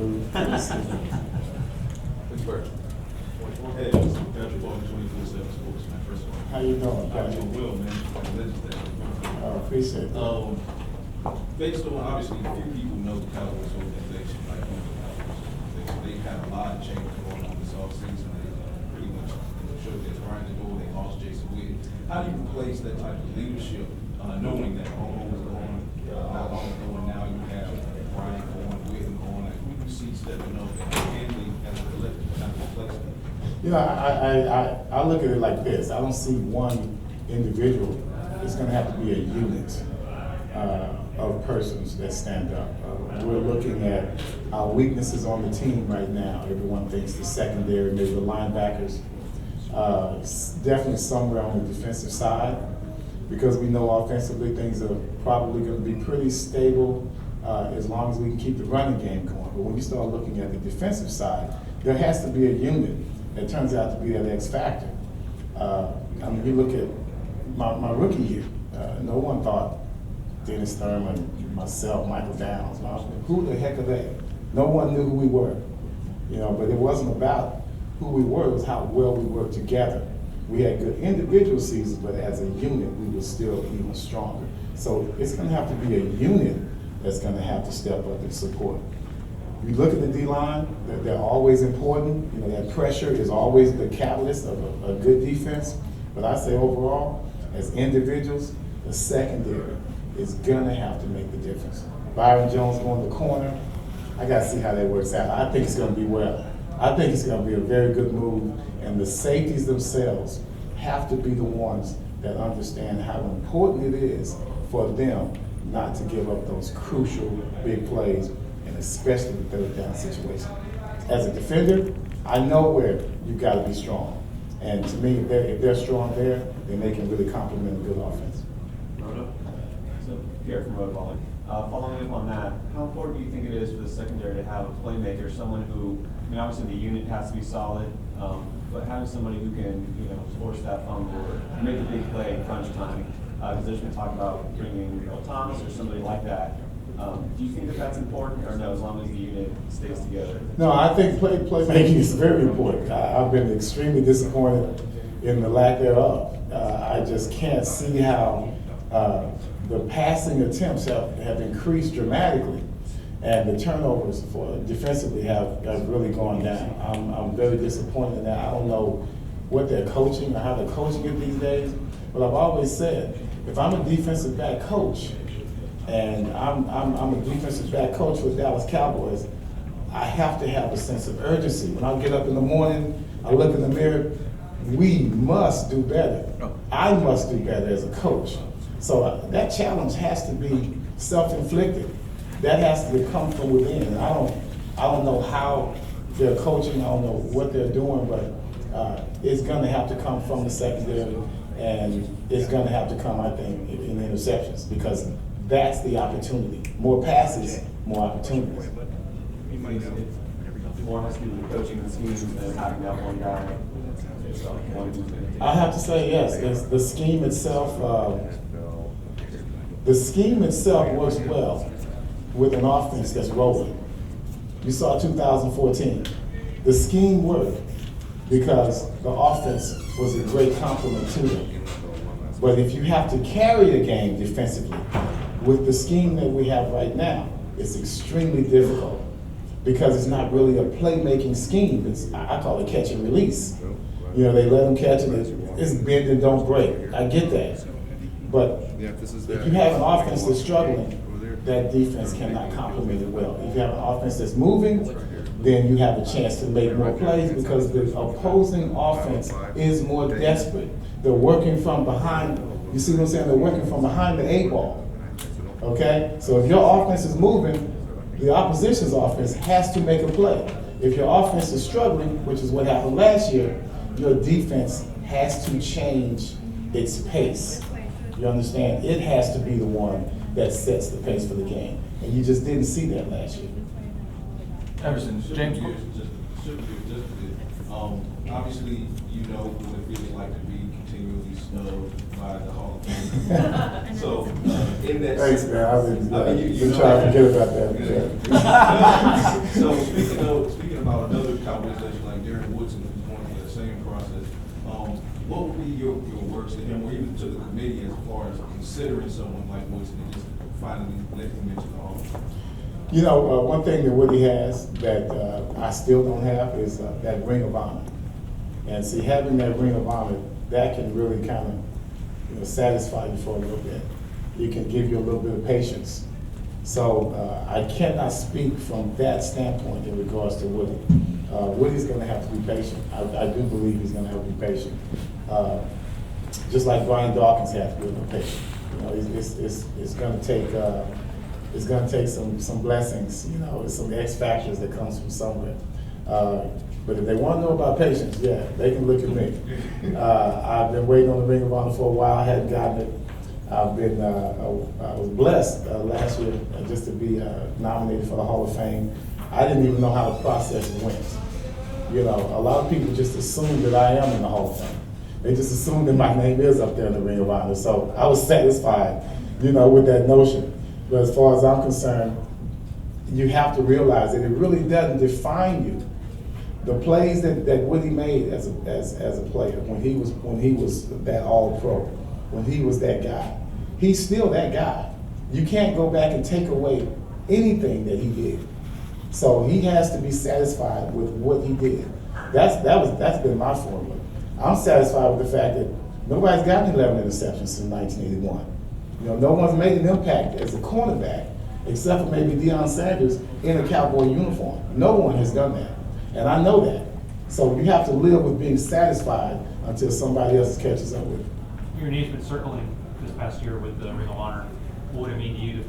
move. Pittsburgh. Hey, Patrick Ball, 24/7 Sports, man. First of all, How you doing, I'm Patrick? doing well, man. I appreciate that. Based on, obviously, a few people know the Cowboys organization, like the Cowboys organization. They've had a lot of change going on this offseason. They pretty much showed their Brian the door, they lost Jason Witt. How do you replace that type of leadership, knowing that Homo was going, not long ago, and now you have Brian going, Witten going, like, who do you see stepping up and handling as a collective kind of replacement? You know, I look at it like this. I don't see one individual. It's going to have to be a unit of persons that stand up. We're looking at our weaknesses on the team right now. Everyone thinks the secondary, maybe the linebackers. Definitely somewhere on the defensive side, because we know offensively things are probably going to be pretty stable as long as we can keep the running game going. But when you start looking at the defensive side, there has to be a unit that turns out to be that X factor. I mean, you look at my rookie year, no one thought Dennis Thurman, myself, Michael Downs, who the heck are they? No one knew who we were, you know, but it wasn't about who we were, it was how well we worked together. We had good individual seasons, but as a unit, we were still even stronger. So it's gonna have to be a unit that's gonna have to step up and support. You look at the D-line, they're always important. You know, that pressure is always the catalyst of a good defense. But I say overall, as individuals, the secondary is gonna have to make the difference. Byron Jones going to the corner, I gotta see how that works out. I think it's gonna be well. I think it's gonna be a very good move, and the safeties themselves have to be the ones that understand how important it is for them not to give up those crucial big plays, and especially the third down situation. As a defender, I know where you've got to be strong. And to me, if they're strong there, then they can really complement a good offense. Roto? So, Garrett from Roto. Following up on that, how important do you think it is for the secondary to have a playmaker, someone who, I mean, obviously the unit has to be solid, but having somebody who can, you know, force that fumble or make a big play in crunch time? Because there's been talk about bringing Earl Thomas or somebody like that. Do you think that that's important, or no, as long as the unit stays together? No, I think playmaking is very important. I've been extremely disappointed in the lack thereof. I just can't see how the passing attempts have increased dramatically, and the turnovers for defensively have really gone down. I'm very disappointed in that. I don't know what they're coaching or how they're coaching it these days, but I've always said, if I'm a defensive back coach, and I'm a defensive back coach for the Dallas Cowboys, I have to have a sense of urgency. When I get up in the morning, I look in the mirror, we must do better. I must do better as a coach. So that challenge has to be self-inflicted. That has to come from within. And I don't know how they're coaching, I don't know what they're doing, but it's gonna have to come from the secondary, and it's gonna have to come, I think, in interceptions, because that's the opportunity. More passes, more opportunities. More has to do with coaching the schemes than having that one guy. I have to say yes. The scheme itself, works well with an offense that's rolling. You saw 2014. The scheme worked because the offense was a great complement to them. But if you have to carry a game defensively with the scheme that we have right now, it's extremely difficult because it's not really a playmaking scheme. I call it catch and release. You know, they let them catch it. It's bend and don't break. I get that. But if you have an offense that's struggling, that defense cannot complement it well. If you have an offense that's moving, then you have a chance to make more plays because the opposing offense is more desperate. They're working from behind. You see what I'm saying? They're working from behind the 8 ball. Okay? So if your offense is moving, the opposition's offense has to make a play. If your offense is struggling, which is what happened last year, your defense has to change its pace. You understand? It has to be the one that sets the pace for the game. And you just didn't see that last year. Everson, James. Obviously, you know what it feels like to be continuing continually snubbed by the Hall of Fame. So, in that. Thanks, man. I've been, I mean, you been know trying to that. forget about that. So speaking about another Cowboys legend like Darren Woodson, who's going through that same process, what would be your words to him, or even to the committee as far as considering someone like Woodson and just finally letting him into the Hall of Fame? You know, one thing that Woody has that I still don't have is that ring of honor. And see, having that ring of honor, that can really kind of, satisfy you for a little bit. It can give you a little bit of patience. So I cannot speak from that standpoint in regards to Woody. Woody's going to have to be patient. I do believe he's going to have to be patient. Just like Brian Dawkins had to be a little patient. It's going to take. It's going to take some blessings, some X factors that comes from somewhere. But if they want to know about patience, yeah, they can look at me. I've been waiting on the Ring of Honor for a while. I hadn't gotten it. I was blessed last year just to be nominated for the Hall of Fame. I didn't even know how the process went. A lot of people just assume that I am in the Hall of Fame. They just assume that my name is up there in the Ring of Honor. So I was satisfied, with that notion. But as far as I'm concerned, you have to realize that it really doesn't define you. The plays that Woody made as a player, when he was that All-Pro, when he was that guy, he's still that guy. You can't go back and take away anything that he did. So he has to be satisfied with what he did. That's been my formula. I'm satisfied with the fact that nobody's gotten 11 interceptions since 1981. No one's made an impact as a cornerback except for maybe Deion Sanders in a Cowboy uniform. No one has done that, and I know that. So you have to live with being satisfied until somebody else catches up with it. Your name's been circling this past year with the Ring of Honor. What would it mean to you to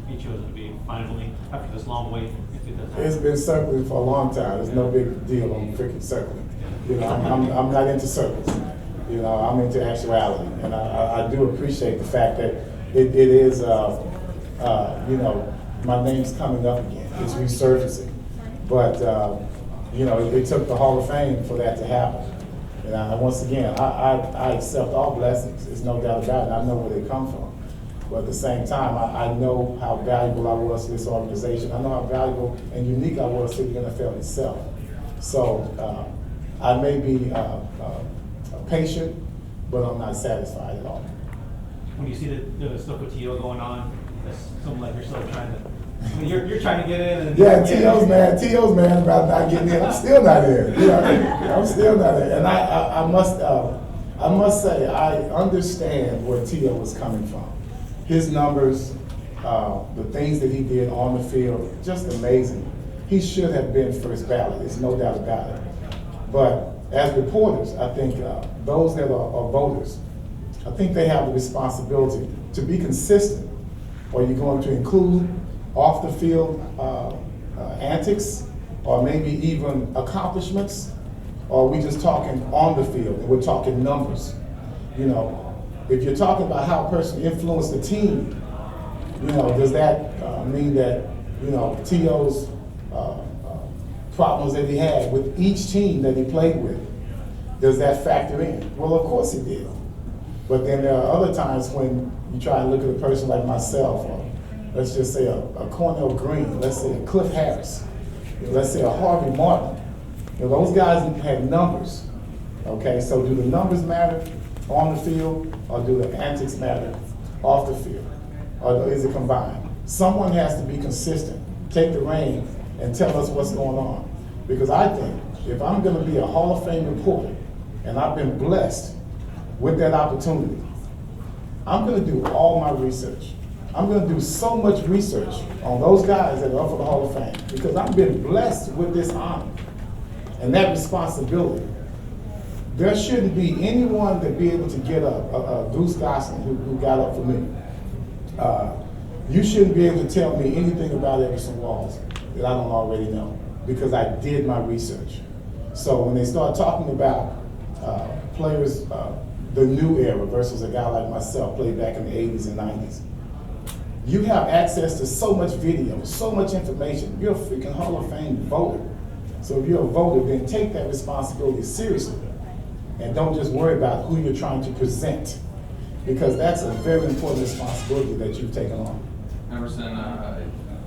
be chosen to be finally, after this long wait, if it does happen? It's been circling for a long time. It's no big deal on freaking circling. I'm not into circles. I'm into actuality, and I do appreciate the fact that it is, my name's coming up again. It's resurfacing, but it took the Hall of Fame for that to happen. And once again, I accept all blessings. There's no doubt about it. I know where they come from, but at the same time, I know how valuable I was to this organization. I know how valuable and unique I was to the NFL itself. So I may be patient, but I'm not satisfied at all. When you see the stuff with T.O. going on, that's something like yourself trying to, you're trying to get in. And yeah, T.O.'s mad about not getting in. I'm still not in. I'm still not in. And I must say, I understand where T.O. was coming from. His numbers, the things that he did on the field, just amazing. He should have been first ballot. There's no doubt about it. But as reporters, I think those that are voters, I think they have the responsibility to be consistent. Are you going to include off the field antics, or maybe even accomplishments? Or are we just talking on the field and we're talking numbers? If you're talking about how a person influenced the team, does that mean that T.O.'s problems that he had with each team that he played with, does that factor in? Well, of course it did. But then there are other times when you try and look at a person like myself, or let's just say a Cornell Green, let's say a Cliff Harris, let's say a Harvey Martin. Those guys had numbers. Okay, so do the numbers matter on the field, or do the antics matter off the field? Or is it combined? Someone has to be consistent, take the reins, and tell us what's going on. Because I think if I'm going to be a Hall of Fame reporter, and I've been blessed with that opportunity, I'm going to do all my research. I'm going to do so much research on those guys that are up for the Hall of Fame, because I've been blessed with this honor and that responsibility. There shouldn't be anyone that be able to get up, Bruce Gosselin, who got up for me. You shouldn't be able to tell me anything about Everson Walls that I don't already know, because I did my research. So when they start talking about players, the new era versus a guy like myself, played back in the 80s and 90s, you have access to so much video, so much information. You're a freaking Hall of Fame voter. So if you're a voter, then take that responsibility seriously. And don't just worry about who you're trying to present, because that's a very important responsibility that you've taken on. Everson,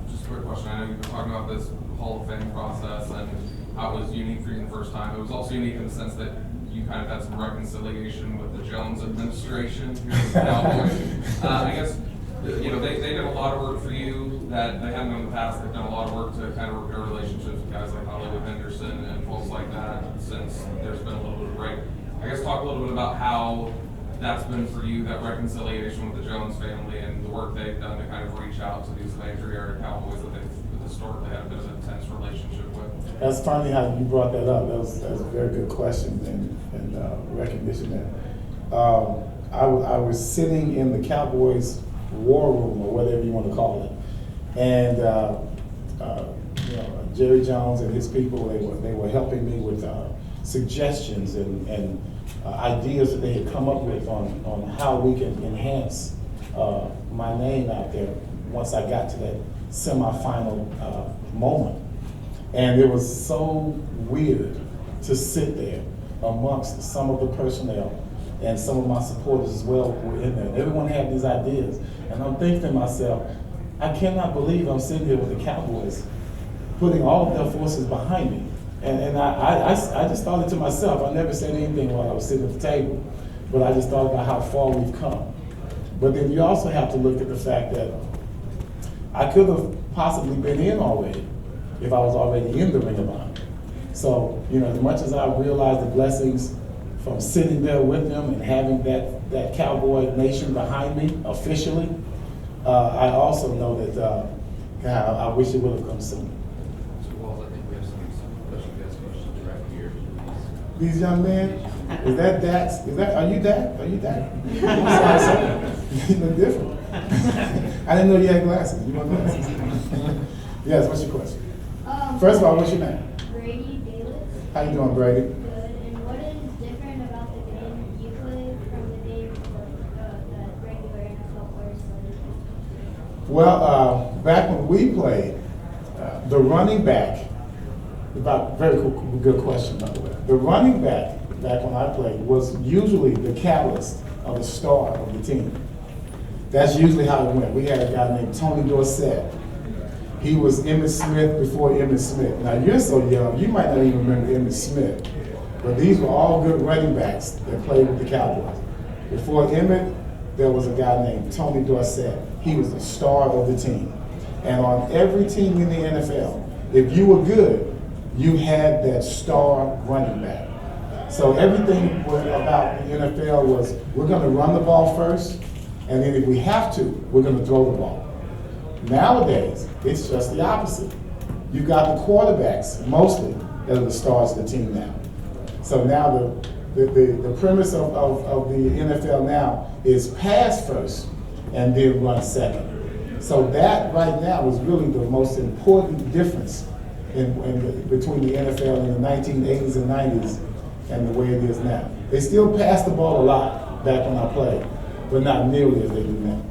just a quick question. I know you've been talking about this Hall of Fame process and how it was unique for you the first time. It was also unique in the sense that you kind of had some reconciliation with the Jones administration here at the Cowboys. I guess, you know, they did a lot of work for you that they hadn't done in the past. They've done a lot of work to kind of repair relationships with guys like Hollywood Henderson and folks like that since there's been a little bit of break. I guess talk a little bit about how that's been for you, that reconciliation with the Jones family and the work they've done to kind of reach out to these Landry area Cowboys that they've historically had a bit of an intense relationship with. That's funny how you brought that up. That's a very good question and recognition there. I was sitting in the Cowboys war room, or whatever you want to call it, and you know, Jerry Jones and his people, they were helping me with suggestions and ideas that they had come up with on how we can enhance my name out there once I got to that semifinal moment. And it was so weird to sit there amongst some of the personnel, and some of my supporters as well were in there. Everyone had these ideas, and I'm thinking to myself, I cannot believe I'm sitting here with the Cowboys putting all of their forces behind me. And I just thought it to myself. I never said anything while I was sitting at the table, but I just thought about how far we've come. But then you also have to look at the fact that I could have possibly been in already if I was already in the Ring of Honor. So, you know, as much as I realized the blessings from sitting there with them and having that Cowboy Nation behind me officially, I also know that God, I wish it would have come sooner. So, Walls, I think we have some special guest questions right here. These young men, is that Dax? Are you Dax? Are you Dax? I'm sorry, you look different. I didn't know you had glasses. You want glasses? Yes, what's your question? First of all, what's your name? Brady Davis. How you doing, Brady? Good. And what is different about the game you play from the game that regular NFL players play? Well, back when we played, the running back, very good question, by the way. The running back when I played, was usually the catalyst of the star of the team. That's usually how it went. We had a guy named Tony Dorsett. He was Emmitt Smith before Emmitt Smith. Now, you're so young, you might not even remember Emmitt Smith. But these were all good running backs that played with the Cowboys. Before Emmitt, there was a guy named Tony Dorsett. He was the star of the team. And on every team in the NFL, if you were good, you had that star running back. So everything about the NFL was, we're going to run the ball first, and then if we have to, we're going to throw the ball. Nowadays, it's just the opposite. You've got the quarterbacks, mostly, that are the stars of the team now. So now the premise of the NFL now is pass first and then run second. So that right now is really the most important difference between the NFL in the 1980s and 90s and the way it is now. They still pass the ball a lot back when I played, but not nearly as they do now.